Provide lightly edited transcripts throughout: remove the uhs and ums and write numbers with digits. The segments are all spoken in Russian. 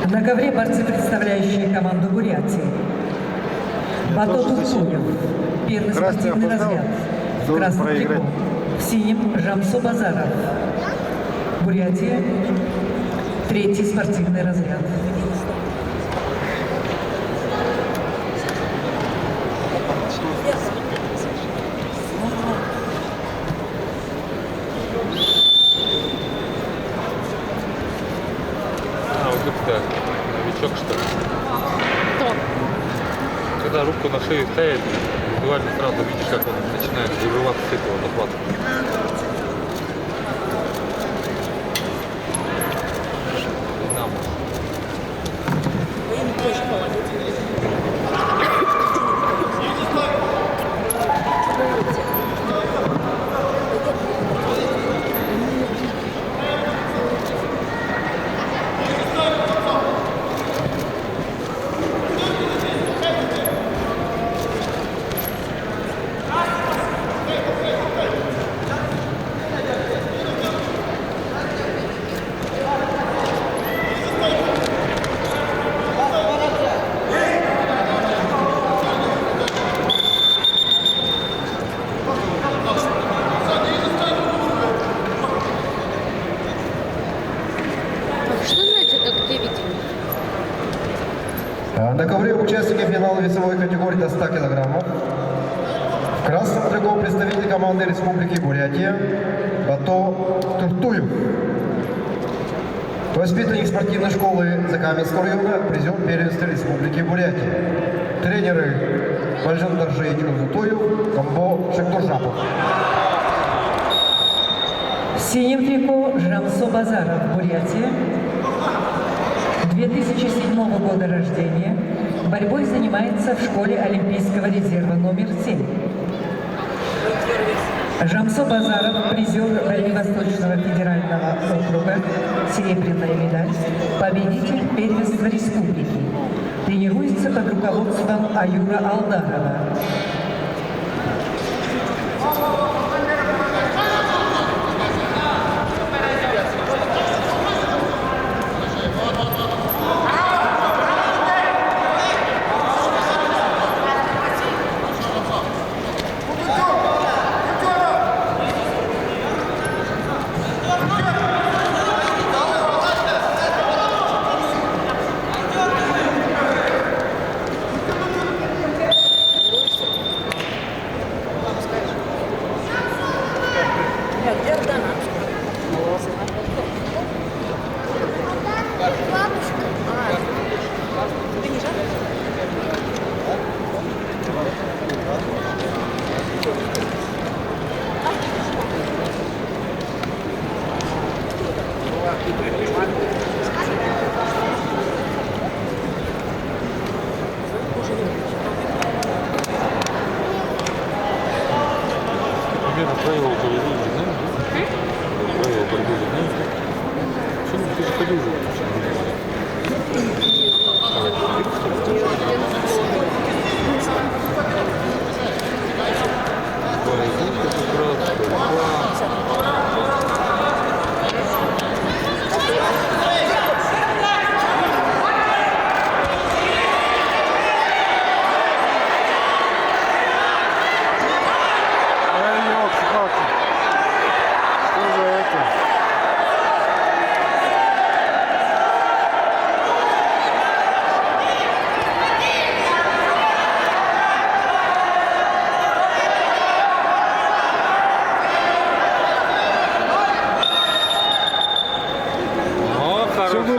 На ковре борцы, представляющие команду Бурятии. Бато Турсунев, первый спортивный разряд. В красном трико. В синем Жамсо Базаров. Бурятия, третий спортивный разряд. Новичок, что ли? Кто? Когда руку на шею ставит, визуально сразу видишь, как он начинает вырываться с этого захвата. На ковре участники финала весовой категории до 100 килограммов. В красном трико представитель команды Республики Бурятия Бато Туртуев. Воспитанник спортивной школы Закаменского района, призер первенства Республики Бурятия. Тренеры Бальжан Даржевич Узутуев, Камбо Шектуржапов. В синем трико Жамсо Базаров, Бурятия. 2007 года рождения. Борьбой занимается в школе Олимпийского резерва номер 7. Жамсо Базаров, призер Дальневосточного федерального округа, серебряная медаль, победитель первенства республики. Тренируется под руководством Аюра Алдарова. Правила борьбы знаешь? Правила борьбы знаешь? Что ты же ходил уже?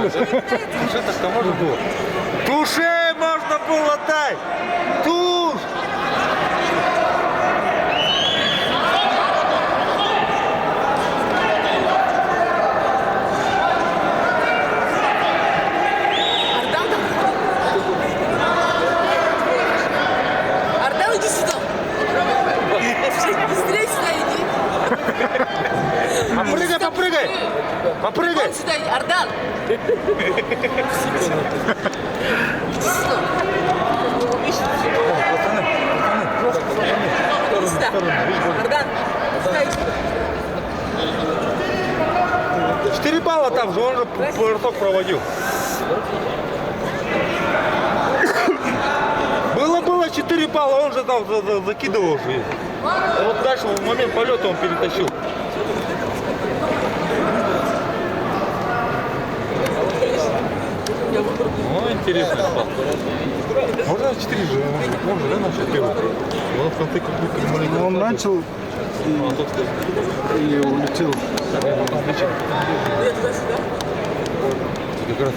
Туше так можно было? Туше можно было дать! Туш! Ардан, иди сюда! Быстрее сюда иди! Попрыгай, попрыгай! Попрыгай! Вон сюда иди, Ардан! Иди сюда! Иди сюда! Ардан! Сюда иди! 4 балла там же, он же бросок проводил. уже там закидывал уже. Вот дальше в момент полета он перетащил. Ну, интересный факт. Можно 4 же, можно, да, начать первый? Он в конце как будто маленький. Он начал и улетел. Как раз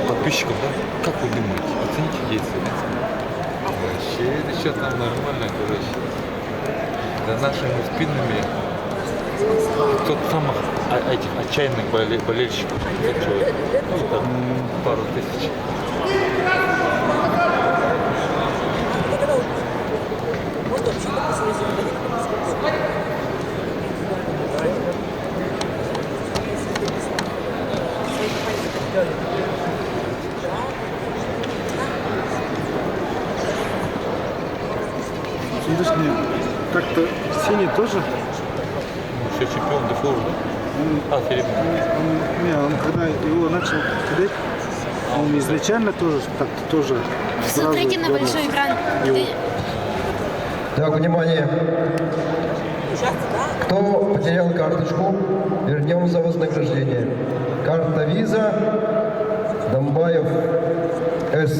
подписчиков, да? Как вы думаете? Оцените действия. Вообще, это что там нормально, короче. За нашими спинами тот самых этих отчаянных болельщиков. Ну, там пару тысяч. Видишь, мне как-то синий тоже. Все чемпион Дефлоу, да? Филипп. Он когда его начал кидать, он изначально тоже как-то тоже. Смотрите на большой экран. Так, внимание. Кто потерял карточку, вернем за вознаграждение. Карта Виза, Домбаев С.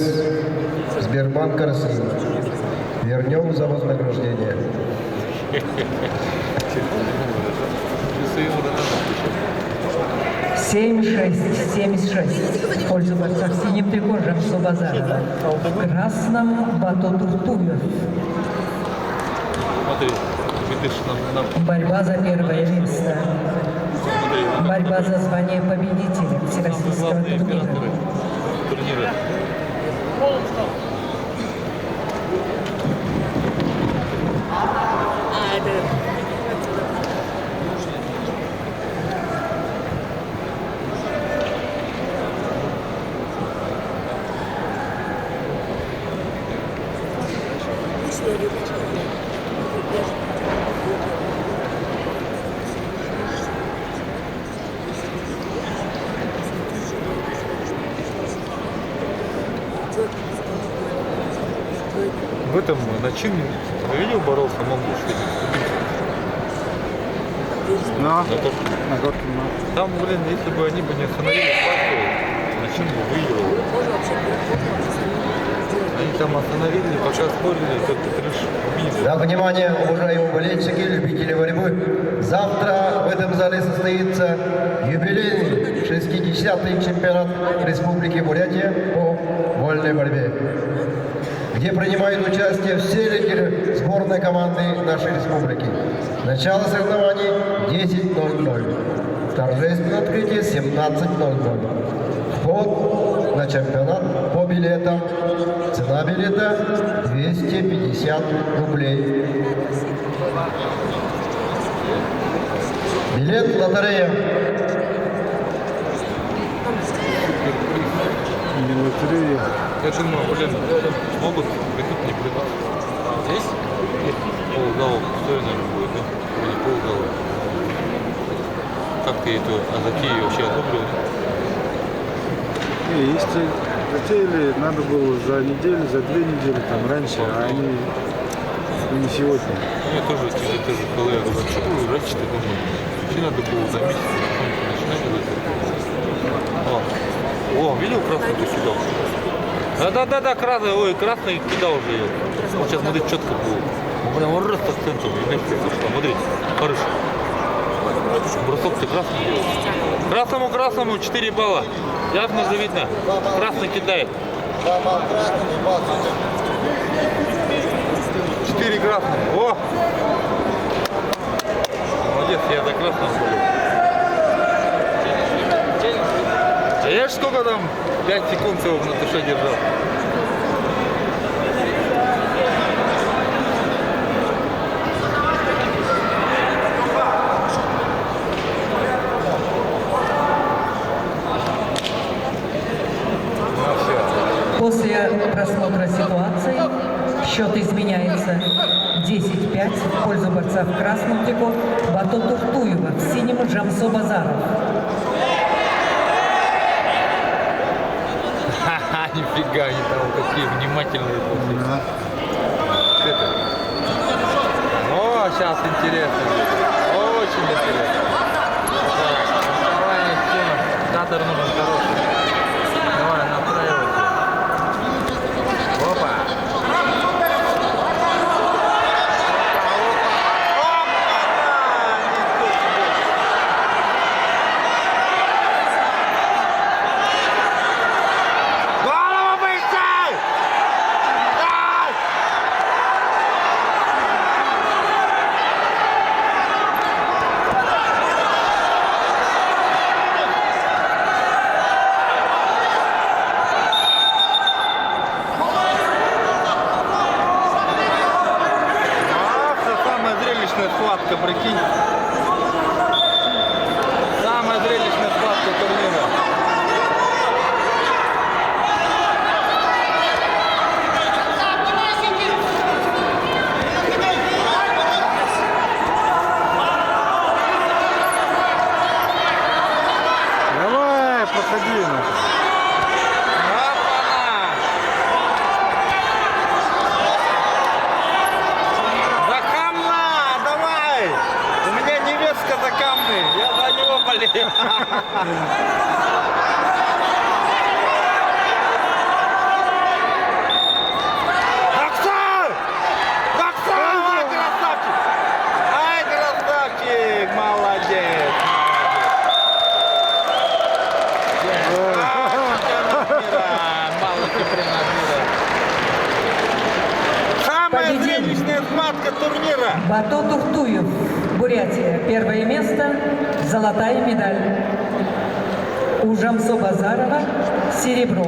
Сбербанк России. Вернем за вознаграждение. 7-6 в пользу борца в синем трико Жамсу Базарова. В красном Бато Туртуев. Смотри, видишь, нам Борьба за первое место. Борьба за звание победителя всероссийского главные турнира. операторы турнира. В этом начине видел, боролся Монгол, что ли? Но, На то, на горке, там, блин, если бы они бы не остановили Пасху, начин бы выиграл. Они там остановили, пока спорили, только трэш убили. Да, внимание, уважаемые болельщики, любители борьбы. Завтра в этом зале состоится юбилейный 60-й чемпионат Республики Бурятия по вольной борьбе, где принимают участие все лидеры сборной команды нашей республики. Начало соревнований 10:00. Торжественное открытие 17:00. Вход на чемпионат по билетам. Цена билета 250 рублей. Билет лотерея. не лотерея. Я думаю, блин, могут придут, не придут. Здесь ползала пустое, наверное, будет, да? Или ползала. Как ты эту затею вообще одобрил? Если хотели, надо было за неделю, за 2 недели там раньше, а они не сегодня. Я тоже тебе когда я говорю, что вы раньше ты думаю, вообще надо было за месяц начинать делать. О, видел красный ты сюда? Да, красный, ой, красный кидал уже ее. Вот сейчас смотри, четко было. Прям он раз по центру, смотри, хорош. Бросок ты красный делаешь. Красному 4 балла. Ясно же видно. Красный кидает. 4 красных. О! Молодец, я за красным болел. А я ж сколько там? 5 секунд всего на душе держал. После просмотра ситуации счет изменяется 10-5 в пользу борца в красном трико Бато Туртуева, в синем Жамсо Базаров. Ха-ха, нифига, они там какие внимательные. открыто. О, сейчас интересно. Очень интересно. Давай, все. Кадр нужен хороший. Давай, настраивайся. Опа. Голову быстрей! Дай! Это самая зрелищная схватка, прикинь. Самая зрелищная схватка турнира. Давай, проходи. За камна, давай! У меня невестка за камни, я за него болею. Доксар! Доксар! Ай, красавчик! Ай, красавчик! Молодец! Самая Победил. зрелищная схватка турнира. Бато Тухтуев, Бурятия. Первое место, золотая медаль. У Жамсо Базарова серебро.